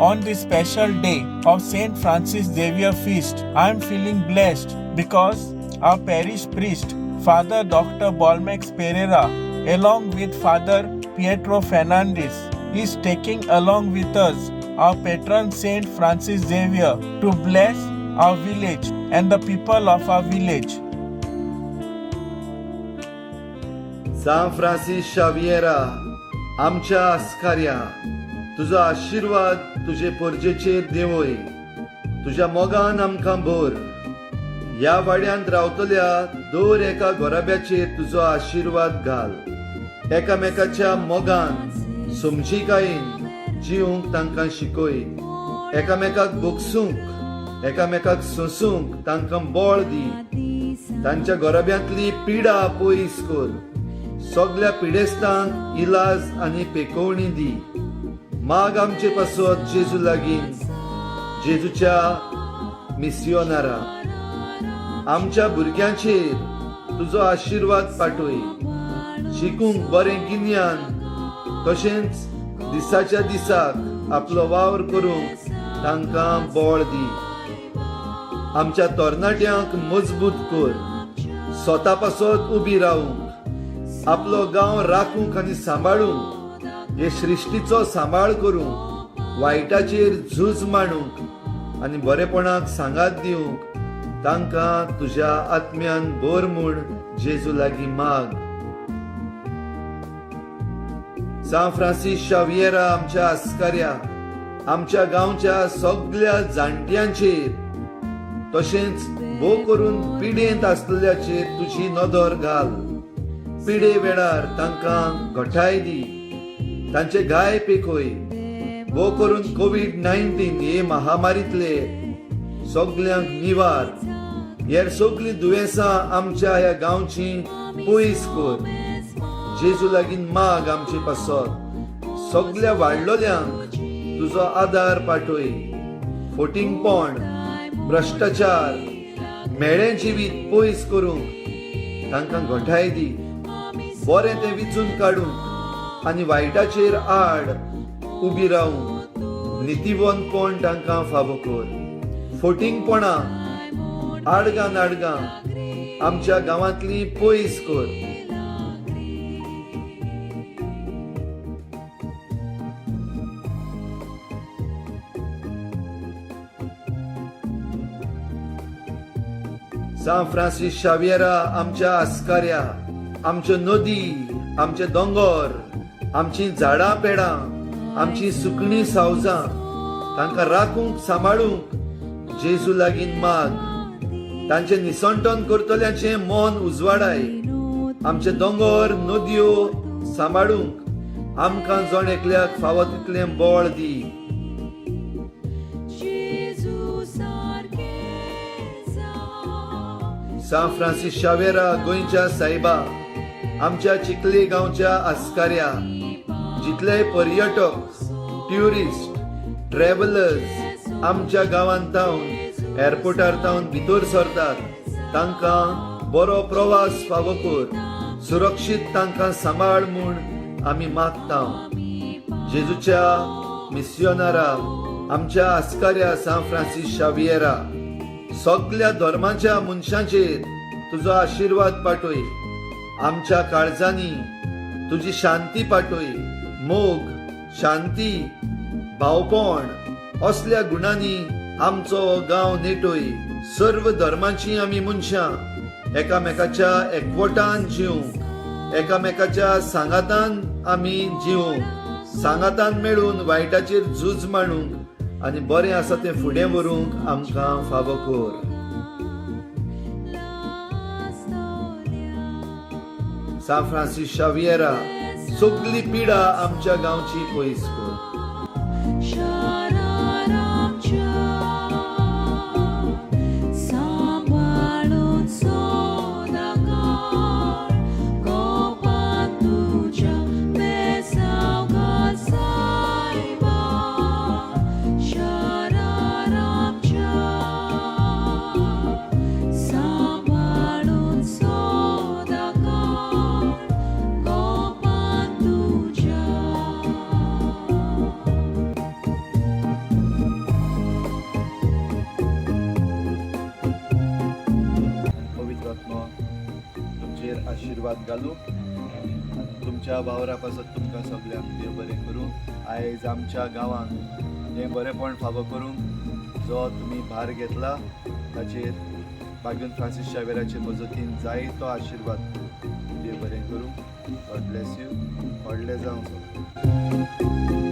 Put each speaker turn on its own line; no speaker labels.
On this special day of Saint Francis Xavier feast, I am feeling blessed because our parish priest, Father Dr. Balmex Pereira, along with Father Pietro Fernandez, is taking along with us our patron Saint Francis Xavier to bless our village and the people of our village.
San Francis Xaviera, आमच्या आस्कार्या, तुजो आशीर्वाद तुजे पोरजेचेर देवय, तुज्या मोगान आमकां भर. ह्या वाड्यांत रावतल्या दर एका गोराब्याचेर तुजो आशीर्वाद घाल. एकामेकाच्या मोगान समजीकायेन जिवंक तांकां शिकय. एकामेकाक बोगसूंक, एकामेकाक सोसूंक तांकां बळ दी. तांच्या गोराब्यांतली पिडा पयस कर. सगळ्या पिडेस्तांक इलाज आनी पेकोवणी दी. माग आमचे पासत जेजू लागीं, जेजूच्या मिसियोनारा. आमच्या भुरग्यांचेर तुजो आशीर्वाद पाठय. शिकूंक बरें गिन्यान, तशेंच दिसाच्या दिसाक आपलो वावर करूंक तांकां बळ दी. आमच्या तरणाट्यांक मजबूत कर. स्वता पासत उबी रावूंक, आपलो गांव राखूंक आनी सांबाळूंक, हे सृश्टीचो सांबाळ करूंक, वायटाचेर झूज मांडूंक आनी बरेपणाक सांगात दिवंक तांकां तुज्या आत्म्यान भर म्हूण जेजू लागीं माग. सान फ्रांसीस शावियेरा आमच्या आस्कार्या, आमच्या गांवच्या सगळ्या जाणट्यांचेर, तशेंच भोव करून पिडेंत आसलेल्याचेर तुजी नदर घाल. पिडे वेळार तांकां घटाय दी. तांचे गाय पेखय. भोव करून कोविड-19 हे महामारीतले सगळ्यांक निवार. हेर सगळीं दुयेंसां आमच्या ह्या गांवची पयस कर. जेजू लागीं माग आमचे पासत. सगळ्या वाडलोल्यांक तुजो आदार पाठय. फटिंगपण, भ्रश्टाचार, मेळ्ळें जिवीत पयस करूंक तांकां घटाय दी. बरें तें विचून काडूंक आनी वायटाचेर आड उबी रावूंक नितीवंतपण तांकां फावो कर. फटिंगपणां, आडगां नाडगां आमच्या गांवांतली पयस कर. सान फ्रांसीस शावियेरा आमच्या आस्कार्या, आमच्यो नदी, आमचे दोंगर, आमची झाडां पेडां, आमची सुकणीं सावजां तांकां राखूंक सांबाळूंक जेजू लागीं माग. तांचे निसंटन करतल्यांचें मन उजवाडाय. आमचे दोंगर, नदयो सांबाळूंक आमकां जण एकल्याक फावो तितलें बळ दी. सान फ्रांसीस शावियेरा गोंयच्या सायबा, आमच्या चिखले गांवच्या आस्कार्या, जितले पर्यटक, ट्युरिस्ट, ट्रॅव्हलर्स आमच्या गांवांतावन, एअरपोर्टार तावन भितर सरतात, तांकां बरो प्रवास फावो कर. सुरक्षीत तांकां सांबाळ म्हूण आमी मागता. जेजूच्या मिसियोनारा आमच्या आस्कार्या सान फ्रांसीस शावियेरा, सगळ्या धर्माच्या मनशांचेर तुजो आशीर्वाद पाठय. आमच्या काळजांनी तुजी शांती पाठय. मोग, शांती, भावपण असल्या गुणांनी आमचो गांव नेटय. सर्व धर्मांची आमी मनशां एकामेकाच्या एकवटान जिवंक, एकामेकाच्या सांगातान आमी जिवंक, सांगातान मेळून वायटाचेर झूज मांडूंक आनी बरें आसा तें फुडें व्हरूंक आमकां फावो कर. सान फ्रांसीस शावियेरा, सगळी पिडा आमच्या गांवची पयस कर. आशिर्वाद घालूं आनी तुमच्या वावरा पासत तुमकां सगळ्यांक देव बरें करूं. आयज आमच्या गांवांत हें बरेंपण फावो करूंक जो तुमी भार घेतला ताचेर बागून फ्रांसीस शावेराचे मजतीन जायतो आशिर्वाद देव बरें करूं. God bless you. व्हडलें जावं सगळें.